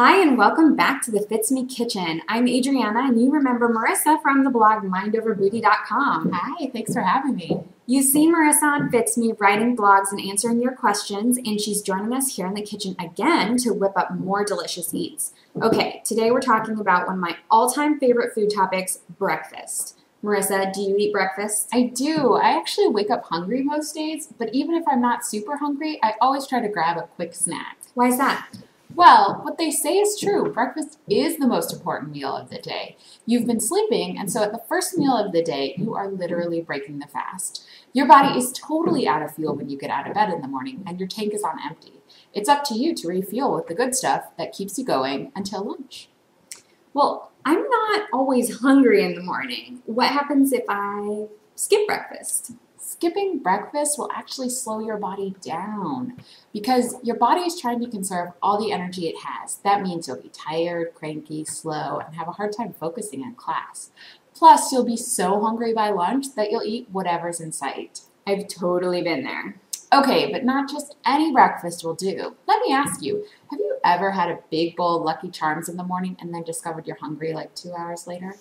Hi and welcome back to the Fitsmi Kitchen. I'm Adriana and you remember Marissa from the blog mindoverbooty.com. Hi, thanks for having me. You've seen Marissa on Fitsmi writing blogs and answering your questions, and she's joining us here in the kitchen again to whip up more delicious eats. Okay, today we're talking about one of my all-time favorite food topics, breakfast. Marissa, do you eat breakfast? I do. I actually wake up hungry most days, but even if I'm not super hungry, I always try to grab a quick snack. Why is that? Well, what they say is true. Breakfast is the most important meal of the day. You've been sleeping, and so at the first meal of the day, you are literally breaking the fast. Your body is totally out of fuel when you get out of bed in the morning, and your tank is on empty. It's up to you to refuel with the good stuff that keeps you going until lunch. Well, I'm not always hungry in the morning. What happens if I skip breakfast? Skipping breakfast will actually slow your body down because your body is trying to conserve all the energy it has. That means you'll be tired, cranky, slow, and have a hard time focusing in class. Plus, you'll be so hungry by lunch that you'll eat whatever's in sight. I've totally been there. Okay, but not just any breakfast will do. Let me ask you, have you ever had a big bowl of Lucky Charms in the morning and then discovered you're hungry like 2 hours later?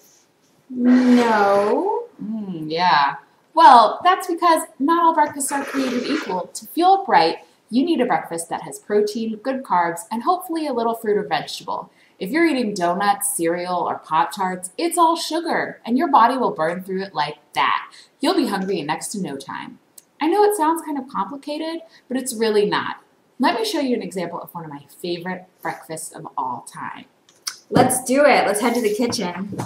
No. Yeah. Well, that's because not all breakfasts are created equal. To feel up right, you need a breakfast that has protein, good carbs, and hopefully a little fruit or vegetable. If you're eating donuts, cereal, or Pop-Tarts, it's all sugar, and your body will burn through it like that. You'll be hungry in next to no time. I know it sounds kind of complicated, but it's really not. Let me show you an example of one of my favorite breakfasts of all time. Let's do it. Let's head to the kitchen.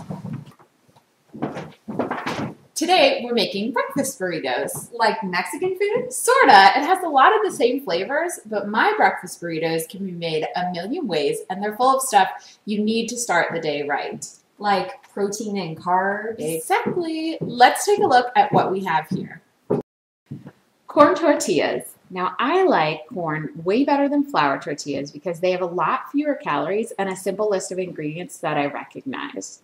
Today, we're making breakfast burritos. Like Mexican food? Sorta. It has a lot of the same flavors, but my breakfast burritos can be made a million ways, and they're full of stuff you need to start the day right. Like protein and carbs? Exactly. Let's take a look at what we have here. Corn tortillas. Now, I like corn way better than flour tortillas because they have a lot fewer calories and a simple list of ingredients that I recognize.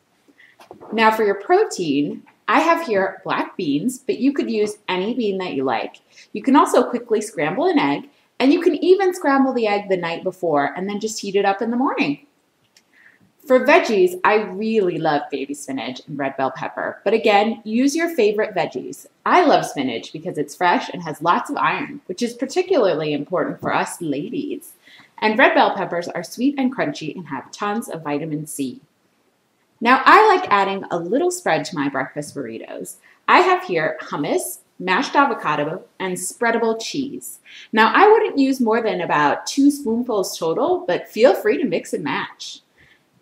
Now, for your protein, I have here black beans, but you could use any bean that you like. You can also quickly scramble an egg, and you can even scramble the egg the night before and then just heat it up in the morning. For veggies, I really love baby spinach and red bell pepper, but again, use your favorite veggies. I love spinach because it's fresh and has lots of iron, which is particularly important for us ladies. And red bell peppers are sweet and crunchy and have tons of vitamin C. Now, I like adding a little spread to my breakfast burritos. I have here hummus, mashed avocado, and spreadable cheese. Now, I wouldn't use more than about 2 spoonfuls total, but feel free to mix and match.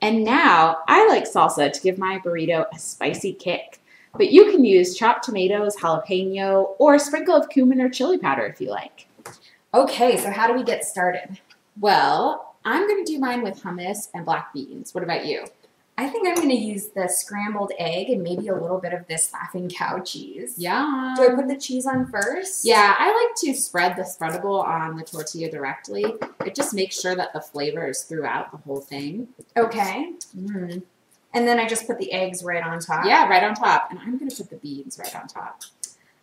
And now, I like salsa to give my burrito a spicy kick. But you can use chopped tomatoes, jalapeno, or a sprinkle of cumin or chili powder if you like. Okay, so how do we get started? Well, I'm going to do mine with hummus and black beans. What about you? I think I'm going to use the scrambled egg and maybe a little bit of this Laughing Cow cheese. Yeah. Do I put the cheese on first? Yeah, I like to spread the spreadable on the tortilla directly. It just makes sure that the flavor is throughout the whole thing. Okay. And then I just put the eggs right on top? Yeah, right on top. And I'm going to put the beans right on top.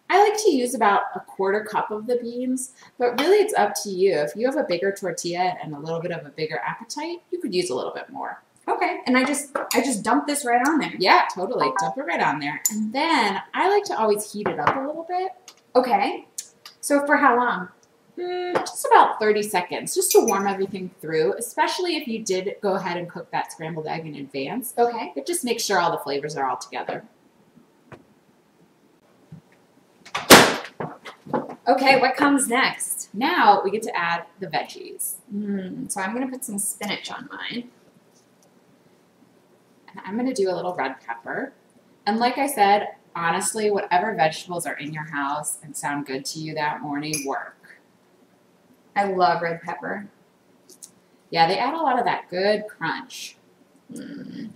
I like to use about a 1/4 cup of the beans, but really it's up to you. If you have a bigger tortilla and a little bit of a bigger appetite, you could use a little bit more. Okay, and I just dump this right on there. Yeah, totally. Dump it right on there. And then I like to always heat it up a little bit. Okay. So for how long? Just about 30 seconds, just to warm everything through, especially if you did go ahead and cook that scrambled egg in advance. Okay. It just makes sure all the flavors are all together. Okay, what comes next? Now we get to add the veggies. So I'm going to put some spinach on mine. I'm going to do a little red pepper. And like I said, honestly, whatever vegetables are in your house and sound good to you that morning work. I love red pepper. Yeah, they add a lot of that good crunch.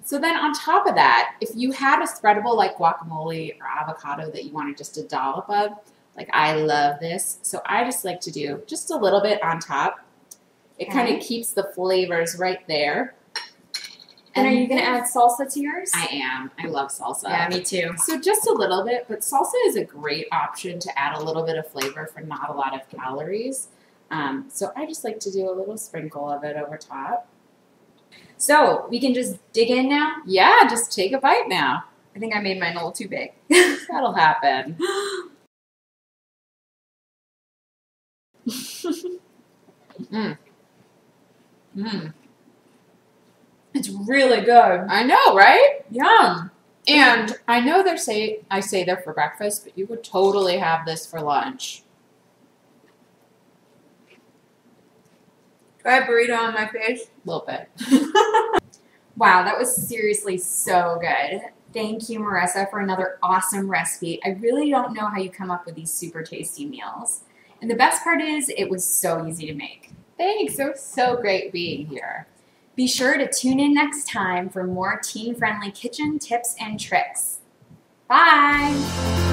So then on top of that, if you had a spreadable like guacamole or avocado that you wanted just a dollop of, like I love this. So I just like to do just a little bit on top. It kind of keeps the flavors right there. And are you going to add salsa to yours? I am. I love salsa. Yeah, me too. So just a little bit, but salsa is a great option to add a little bit of flavor for not a lot of calories. So I just like to do a little sprinkle of it over top. So we can just dig in now? Yeah, just take a bite now. I think I made mine a little too big. That'll happen. It's really good. I know, right? Yum. And I know I say they're for breakfast, but you could totally have this for lunch. Try a burrito on my face. A little bit. Wow, that was seriously so good. Thank you, Marissa, for another awesome recipe. I really don't know how you come up with these super tasty meals. And the best part is it was so easy to make. Thanks. It was so great being here. Be sure to tune in next time for more teen-friendly kitchen tips and tricks. Bye!